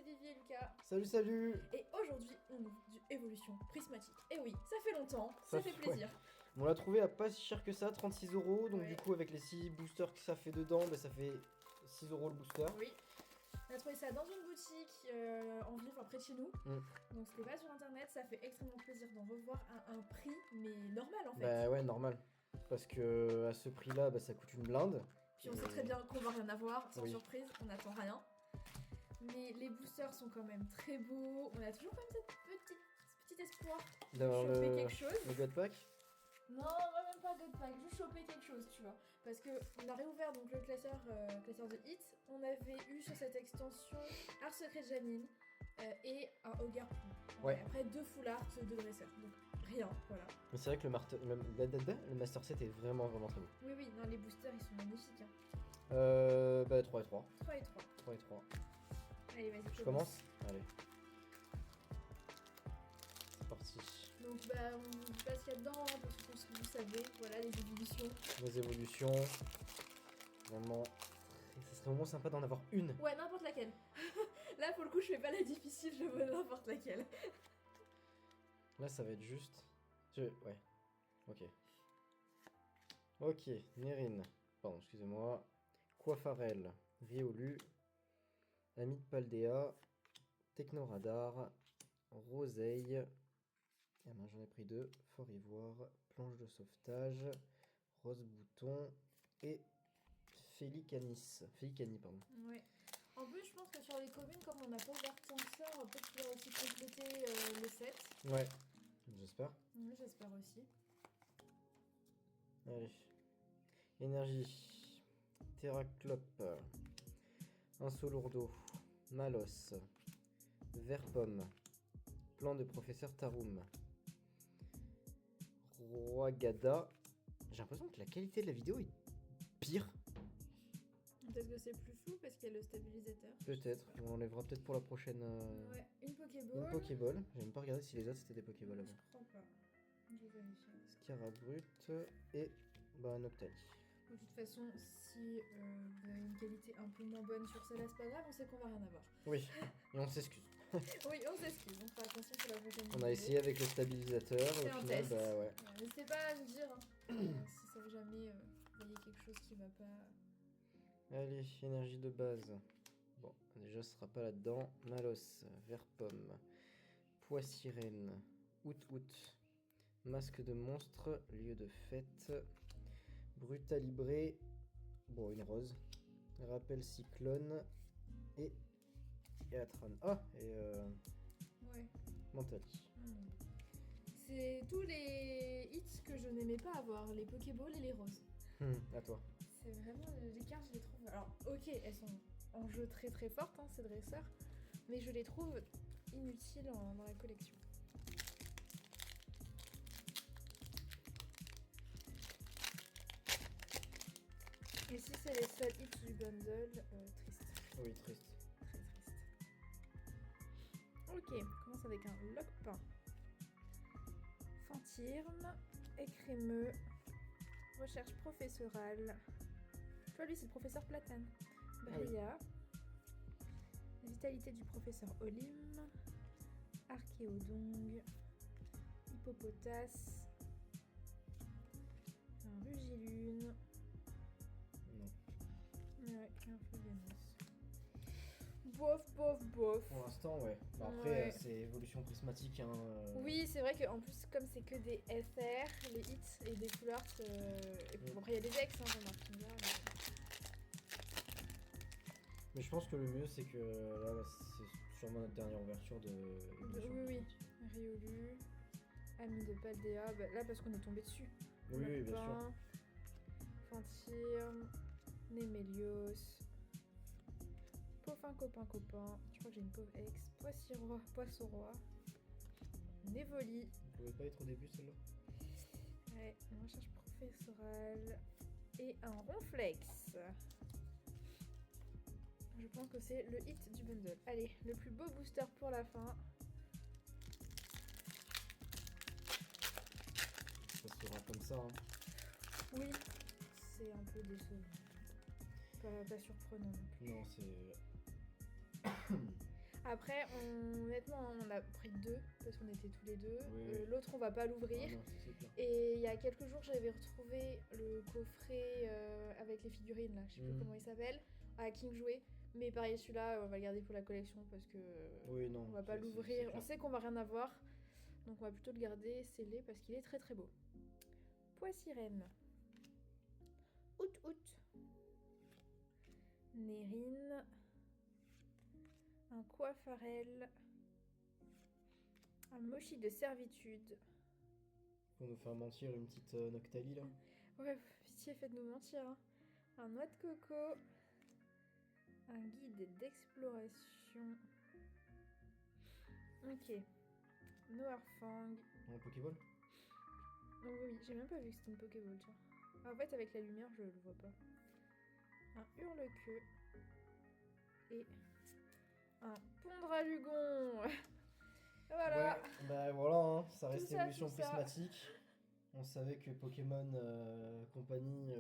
Vivi et Lucas. Salut, salut. Et aujourd'hui, on ouvre du Evolution Prismatique. Et oui, ça fait longtemps, ça fait ouais. plaisir. On l'a trouvé à pas si cher que ça, 36 €. Donc Ouais. du coup, avec les 6 boosters que ça fait dedans, bah, ça fait 6 € le booster. Oui. On a trouvé ça dans une boutique en ville, près de chez nous. Donc c'était pas sur internet, ça fait extrêmement plaisir d'en revoir à un prix, mais normal en fait. Bah ouais, normal. Parce que à ce prix-là, bah, ça coûte une blinde. Puis on sait très bien qu'on va rien avoir, sans Oui. surprise, on n'attend rien. Mais les boosters sont quand même très beaux. On a toujours quand même ce petit espoir de D'avoir choper quelque chose. le God Pack. Non, même pas God Pack, juste choper quelque chose, tu vois. Parce que on a réouvert donc le classeur de hits. On avait eu sur cette extension Art Secret Janine et un Ogre Pou. Ouais. Après 2 full art, 2 dresseurs. Donc rien, voilà. Mais c'est vrai que le Master Set est vraiment très beau. Oui, oui, non, les boosters ils sont magnifiques. Hein. Bah 3 et 3. 3 et 3. 3 et 3. Allez, vas-y. Je commence. Allez. C'est parti. Donc bah on vous dit pas ce qu'il y a dedans, hein, parce que je pense que vous savez, voilà les évolutions. Les évolutions. Vraiment. Ce serait vraiment sympa d'en avoir une. Ouais, n'importe laquelle. Là pour le coup je fais pas la difficile, je veux n'importe laquelle. Là ça va être juste. Ouais. Ok. Ok, Nérine. Pardon, excusez-moi. Coiffarel. Riolu. Ami de Paldea. Technoradar. Roseille. Ah ben, j'en ai pris 2. Fort Ivoire. Planche de sauvetage. Rose Bouton. Et Félicani, pardon. Ouais. En plus, je pense que sur les communes, comme on n'a pas ouvert tant que ça, on va peut-être pouvoir aussi compléter le set. Ouais, j'espère. Oui, j'espère aussi. Allez. Énergie. Terraclope. Un Solourdo. Malos. Vert-pomme. Plan de professeur Taroum. Roi Gada. J'ai l'impression que la qualité de la vidéo est pire. Peut-être que c'est plus flou parce qu'il y a le stabilisateur. Peut-être. On l'enlèvera peut-être pour la prochaine. Ouais, une Pokéball. Une Pokéball. J'ai même pas regardé si les autres c'était des Pokéballs avant. Je crois pas. Je vais vérifier. Scarabrut et Noctali. De toute façon, si vous avez une qualité un peu moins bonne sur celle-là, c'est pas grave, on sait qu'on va rien avoir. Oui, et on s'excuse. Oui, on s'excuse, on fera attention sur la prochaine vidéo. On a essayé avec le stabilisateur et au final, test. bah ouais. N'hésitez pas à nous dire si ça veut jamais vous voyez quelque chose qui va pas. Allez, énergie de base. Bon, déjà ce sera pas là-dedans. Malos, vert-pomme, pois sirène, out, masque de monstre, lieu de fête, brutalibré, bon une rose, rappel cyclone et Atran. Ah, et Ouais. Mentali. C'est tous les hits que je n'aimais pas avoir, les Pokéballs et les roses. À toi. C'est vraiment les cartes, je les trouve. Alors, ok, elles sont en jeu très très fortes, hein, ces dresseurs, mais je les trouve inutiles dans la collection. Et si c'est les seuls hits du bundle, triste. Oui, triste. Très triste. Ok, on commence avec un Lockpin. Fantirme, écrémeux, recherche professorale. Tu vois, lui, c'est le professeur Platane. Bria. Vitalité du professeur Olim. Archéodong. Hippopotas. Un Rugilune. Non. Ouais, un Fuganos. Bof. Pour l'instant, ouais. Bah, après, Ouais. c'est évolution prismatique. Hein, Oui, c'est vrai qu'en plus, comme c'est que des FR, les hits et des full art, et bon, après il y a des decks, hein, j'en marque là. Mais je pense que le mieux, c'est que là, c'est sûrement notre dernière ouverture de. évolution Oui. prismatique. Riolu, Ami de Paldea, bah, là parce qu'on est tombé dessus. Oui, bien sûr. Fantirme, Némélios, Pauvin copain. Je crois que j'ai une pauvre ex. Poisson roi. Névoli. Vous pouvez pas être au début, celle-là? Ouais, une recherche professorale. Et un Ronflex. Je pense que c'est le hit du bundle. Allez, le plus beau booster pour la fin. Ça sera comme ça. Hein. Oui, c'est un peu décevant. Pas surprenant non plus. Non, c'est. Après, honnêtement, on a pris 2 parce qu'on était tous les deux. Oui. L'autre, on va pas l'ouvrir. Ah non, ça, c'est clair. Et il y a quelques jours, j'avais retrouvé le coffret avec les figurines, là, je sais plus comment il s'appelle, à King Jouet. Mais pareil, celui-là, on va le garder pour la collection parce que Oui, non. on va pas c'est l'ouvrir. clair. On sait qu'on va rien avoir, donc on va plutôt le garder scellé parce qu'il est très très beau. Poissirène. Out. Nérine. Un coiffarel. Un mochi de servitude. Pour nous faire mentir, une petite Noctali là. Ouais, pitié, faites-nous mentir. Hein. Un noix de coco. Un guide d'exploration. Ok. Noirfang. En Pokéball. Oh oui, j'ai même pas vu que c'était une Pokéball, tiens. Ah, en fait, avec la lumière, je le vois pas. Un hurle-queue. Et un Pondralugon. Voilà. Ouais, bah voilà, hein, ça reste ça, évolution tout ça. prismatique. On savait que Pokémon Company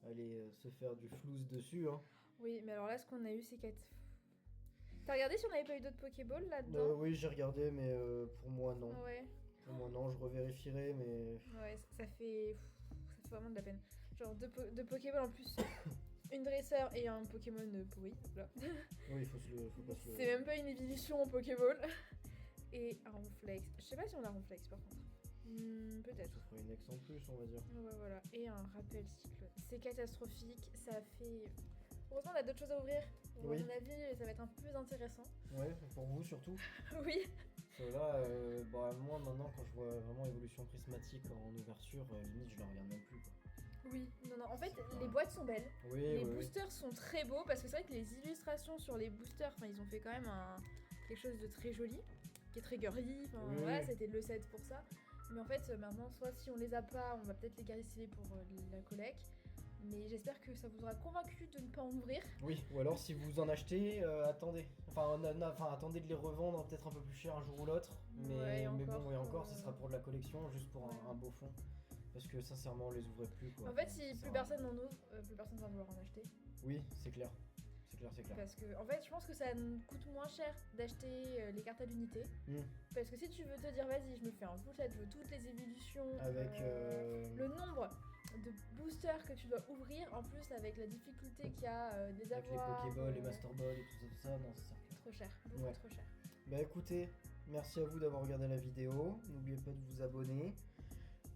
allait se faire du flouze dessus. Hein. Oui, mais alors là, ce qu'on a eu, c'est 4. T'as regardé si on n'avait pas eu d'autres Pokéballs là-dedans? Oui, j'ai regardé, mais pour moi, non. Ouais. Pour moi, non, je revérifierai, mais. Ouais, ça fait vraiment de la peine. Genre deux Pokéballs en plus, une dresseur et un Pokémon pourri. Voilà. Oui, faut pas se le. C'est même pas une évolution en Pokéball. Et un Ronflex. Je sais pas si on a Ronflex par contre. Peut-être. Ça ferait une ex en plus, on va dire. Ouais, voilà. Et un rappel cyclone. C'est catastrophique. Ça fait. Heureusement, on a d'autres choses à ouvrir. Bon, Oui. À mon avis, ça va être un peu plus intéressant. Ouais, pour vous surtout. Oui. Parce que là, bah, moi maintenant, quand je vois vraiment évolution prismatique en ouverture, limite, je la regarde même plus. Quoi. Oui. Non. En fait, C'est pas- les boîtes sont belles. Oui, Les oui, boosters sont très beaux parce que c'est vrai que les illustrations sur les boosters, ils ont fait quand même quelque chose de très joli, qui est très girly. Oui, Voilà, oui. c'était le set pour ça. Mais en fait, maintenant, soit si on les a pas, on va peut-être les garder scellés pour la collecte. Mais j'espère que ça vous aura convaincu de ne pas en ouvrir. Oui, ou alors si vous en achetez, attendez. Enfin, attendez de les revendre peut-être un peu plus cher un jour ou l'autre. Mais, Ouais, mais bon, encore, et encore, ce sera pour de la collection, juste pour Ouais. un beau fond. Parce que sincèrement, on les ouvrait plus. Quoi. En fait, Ça si sert plus à personne n'en ouvre, plus personne va vouloir en acheter. Oui, c'est clair. C'est clair, c'est clair. Parce que, en fait, je pense que ça nous coûte moins cher d'acheter les cartes à l'unité. Parce que si tu veux te dire, vas-y, je me fais un full set, je veux toutes les évolutions, Avec. le nombre de boosters que tu dois ouvrir, en plus avec la difficulté qu'il y a des Avec les avoirs. Pokéballs, les Master Balls et tout ça, non, c'est ça. Trop cher, beaucoup Ouais. trop cher. Bah écoutez, merci à vous d'avoir regardé la vidéo. N'oubliez pas de vous abonner.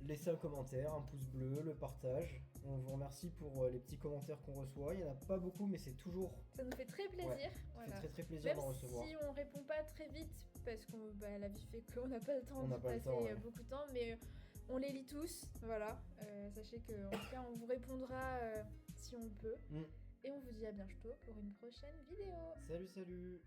Laissez un commentaire, un pouce bleu, le partage. On vous remercie pour les petits commentaires qu'on reçoit. Il n'y en a pas beaucoup, mais c'est toujours. Ça nous fait très plaisir. Ouais, Voilà. Ça fait très plaisir Même d'en recevoir. si on répond pas très vite, parce que la vie fait qu'on n'a pas le temps On de n'a pas le passer temps, ouais. beaucoup de temps, mais on les lit tous, voilà. Sachez qu'en tout cas, on vous répondra si on le peut. Mm. Et on vous dit à bientôt pour une prochaine vidéo. Salut, salut!